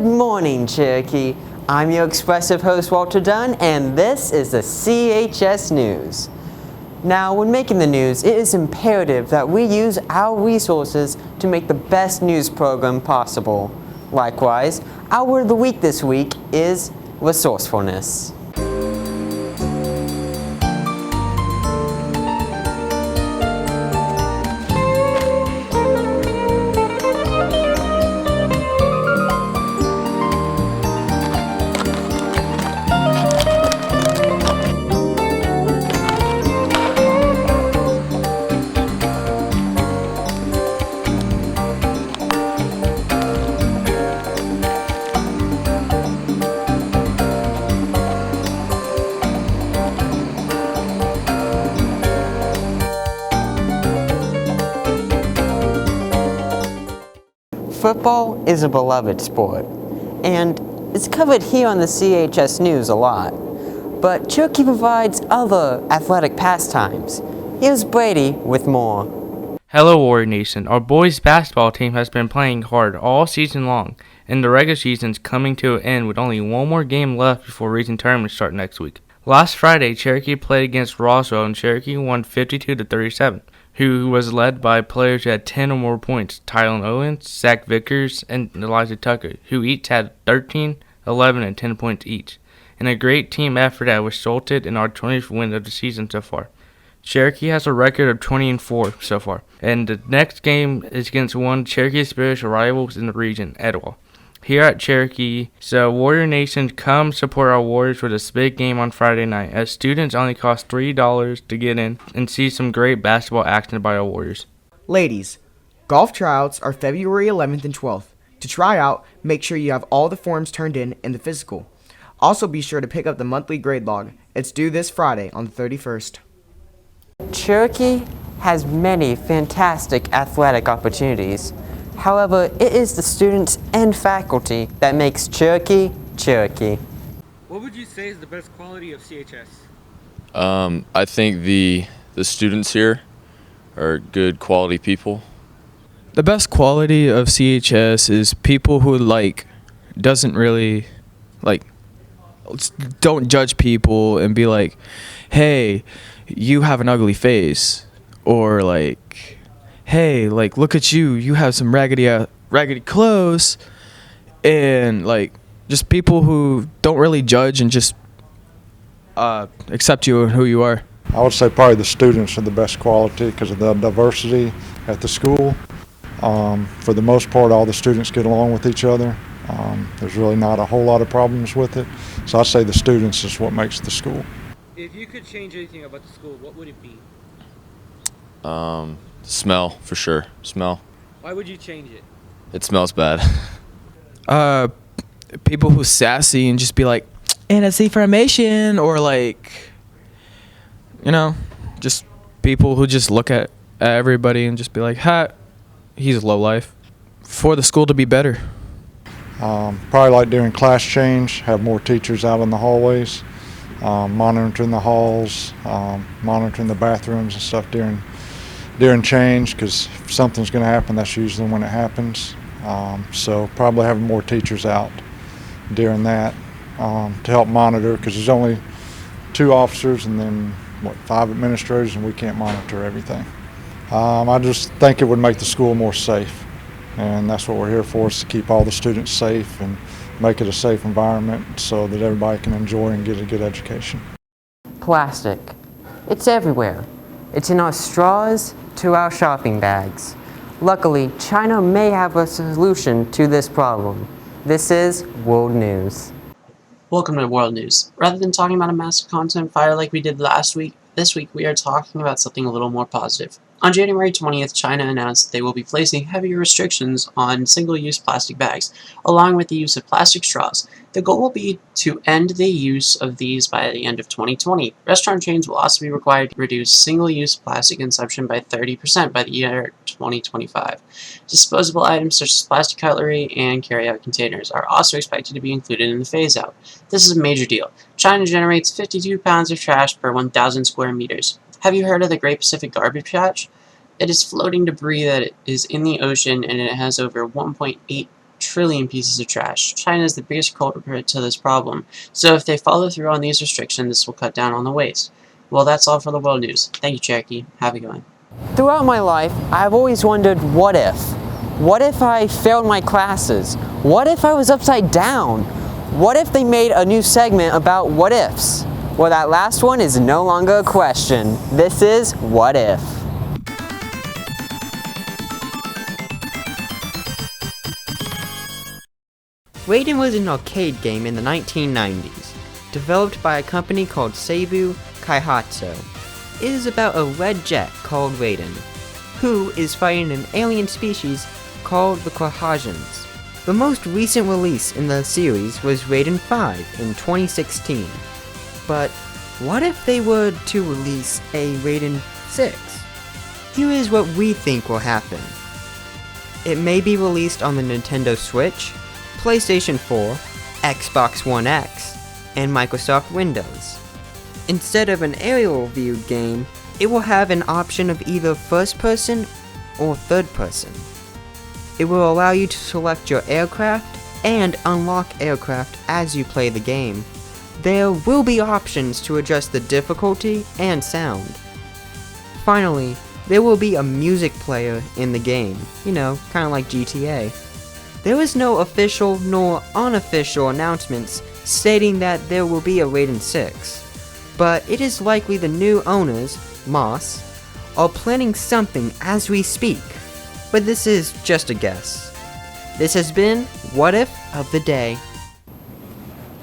Good morning, Cherokee. I'm your expressive host, Walter Dunn, and this is the CHS News. Now, when making the news, it is imperative that we use our resources to make the best news program possible. Likewise, our word of the week this week is resourcefulness. Football is a beloved sport, and it's covered here on the CHS News a lot. But Cherokee provides other athletic pastimes. Here's Brady with more. Hello, Warrior Nation. Our boys basketball team has been playing hard all season long, and the regular season's coming to an end with only one more game left before region tournaments start next week. Last Friday, Cherokee played against Roswell, and Cherokee won 52-37. Who was led by players who had 10 or more points, Tylen Owens, Zach Vickers, and Elijah Tucker, who each had 13, 11, and 10 points each, in a great team effort that resulted in our 20th win of the season so far. Cherokee has a record of 20-4 so far, and the next game is against one Cherokee's spiritual rivals in the region, Etowah. Here at Cherokee, so Warrior Nation, come support our Warriors for this big game on Friday night, as students only cost $3 to get in and see some great basketball action by our Warriors. Ladies, golf tryouts are February 11th and 12th. To try out, make sure you have all the forms turned in the physical. Also be sure to pick up the monthly grade log. It's due this Friday on the 31st. Cherokee has many fantastic athletic opportunities. However, it is the students and faculty that makes Cherokee, Cherokee. What would you say is the best quality of CHS? I think the students here are good quality people. The best quality of CHS is people who doesn't really don't judge people and be like, hey, you have an ugly face, or hey, look at you, you have some raggedy clothes, and just people who don't really judge and just accept you and who you are. I would say probably the students are the best quality because of the diversity at the school. For the most part, all the students get along with each other. There's really not a whole lot of problems with it. So I'd say the students is what makes the school. If you could change anything about the school, what would it be? Smell, for sure. Smell. Why would you change it? It smells bad. People who sassy and just be like, NSC formation, or just people who just look at everybody and just be like, ha, he's low life. For the school to be better. Probably during class change, have more teachers out in the hallways, monitoring the halls, monitoring the bathrooms and stuff during change, because if something's going to happen, that's usually when it happens. So probably having more teachers out during that to help monitor, because there's only 2 officers and then 5 administrators, and we can't monitor everything. I just think it would make the school more safe, and that's what we're here for, is to keep all the students safe and make it a safe environment so that everybody can enjoy and get a good education. Plastic. It's everywhere. It's in our straws to our shopping bags. Luckily, China may have a solution to this problem. This is World News. Welcome to World News. Rather than talking about a massive content fire like we did last week, this week we are talking about something a little more positive. On January 20th, China announced that they will be placing heavier restrictions on single-use plastic bags, along with the use of plastic straws. The goal will be to end the use of these by the end of 2020. Restaurant chains will also be required to reduce single-use plastic consumption by 30% by the year 2025. Disposable items such as plastic cutlery and carry-out containers are also expected to be included in the phase-out. This is a major deal. China generates 52 pounds of trash per 1,000 square meters. Have you heard of the Great Pacific Garbage Patch? It is floating debris that is in the ocean, and it has over 1.8 trillion pieces of trash. China is the biggest culprit to this problem, so if they follow through on these restrictions, this will cut down on the waste. Well, that's all for the world news. Thank you, Cherokee. Have a good one. Throughout my life, I've always wondered, what if? What if I failed my classes? What if I was upside down? What if they made a new segment about what ifs? Well, that last one is no longer a question. This is What If. Raiden was an arcade game in the 1990s, developed by a company called Seibu Kaihatsu. It is about a red jet called Raiden, who is fighting an alien species called the Quahajans. The most recent release in the series was Raiden 5 in 2016. But what if they were to release a Raiden 6? Here is what we think will happen. It may be released on the Nintendo Switch, PlayStation 4, Xbox One X, and Microsoft Windows. Instead of an aerial viewed game, it will have an option of either first person or third person. It will allow you to select your aircraft and unlock aircraft as you play the game. There will be options to adjust the difficulty and sound. Finally, there will be a music player in the game, kind of like GTA. There is no official nor unofficial announcements stating that there will be a Raiden 6, but it is likely the new owners, Moss, are planning something as we speak, but this is just a guess. This has been What If of the Day.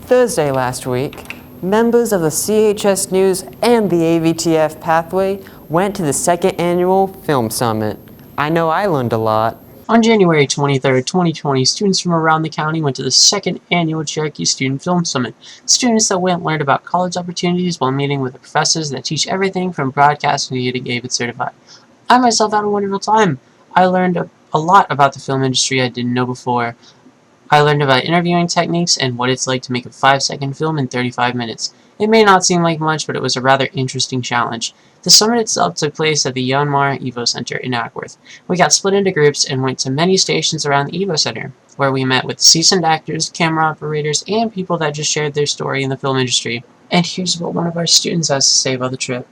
Thursday last week, members of the CHS News and the AVTF Pathway went to the second annual Film Summit. I know I learned a lot. On January 23rd, 2020, students from around the county went to the second annual Cherokee Student Film Summit. Students that went learned about college opportunities while meeting with the professors that teach everything from broadcast media to David Certified. I myself had a wonderful time. I learned a lot about the film industry I didn't know before. I learned about interviewing techniques and what it's like to make a 5-second film in 35 minutes. It may not seem like much, but it was a rather interesting challenge. The summit itself took place at the Yanmar Evo Center in Ackworth. We got split into groups and went to many stations around the Evo Center, where we met with seasoned actors, camera operators, and people that just shared their story in the film industry. And here's what one of our students has to say about the trip.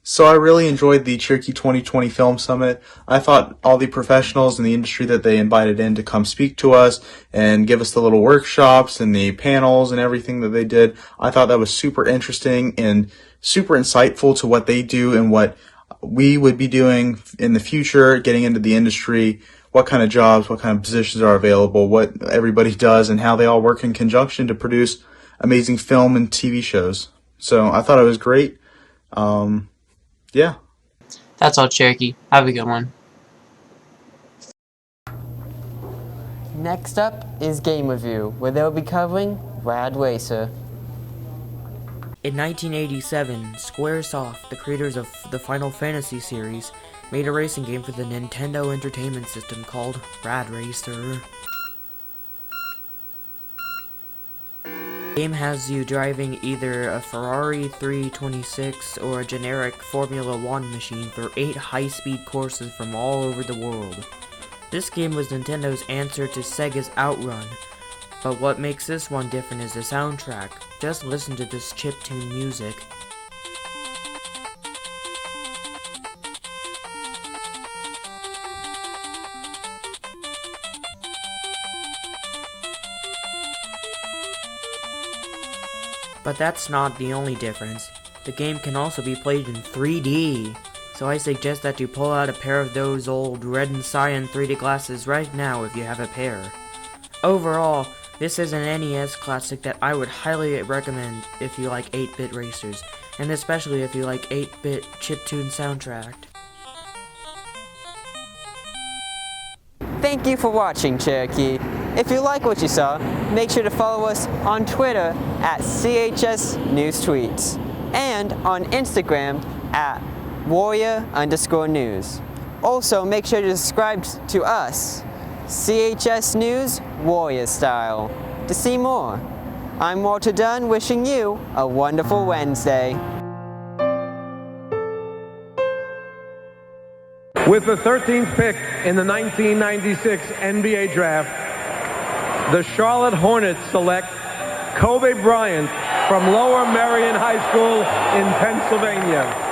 So I really enjoyed the Cherokee 2020 Film Summit. I thought all the professionals in the industry that they invited in to come speak to us and give us the little workshops and the panels and everything that they did, I thought that was super interesting and super insightful to what they do and what we would be doing in the future, getting into the industry, what kind of jobs, what kind of positions are available, what everybody does, and how they all work in conjunction to produce amazing film and TV shows. So I thought it was great. Yeah. That's all, Cherokee. Have a good one. Next up is Game Review, where they'll be covering Rad Racer. In 1987, Squaresoft, the creators of the Final Fantasy series, made a racing game for the Nintendo Entertainment System called Rad Racer. The game has you driving either a Ferrari 326 or a generic Formula 1 machine through 8 high-speed courses from all over the world. This game was Nintendo's answer to Sega's Outrun, but what makes this one different is the soundtrack. Just listen to this chiptune music. But that's not the only difference. The game can also be played in 3D. So I suggest that you pull out a pair of those old red and cyan 3D glasses right now if you have a pair. Overall, this is an NES classic that I would highly recommend if you like 8-bit racers, and especially if you like 8-bit chiptune soundtrack. Thank you for watching, Cherokee. If you like what you saw, make sure to follow us on Twitter at CHS News Tweets and on Instagram at Warrior_News. Also, make sure to subscribe to us, CHS News Warrior Style, to see more. I'm Walter Dunn, wishing you a wonderful Wednesday. With the 13th pick in the 1996 NBA Draft, the Charlotte Hornets select Kobe Bryant from Lower Merion High School in Pennsylvania.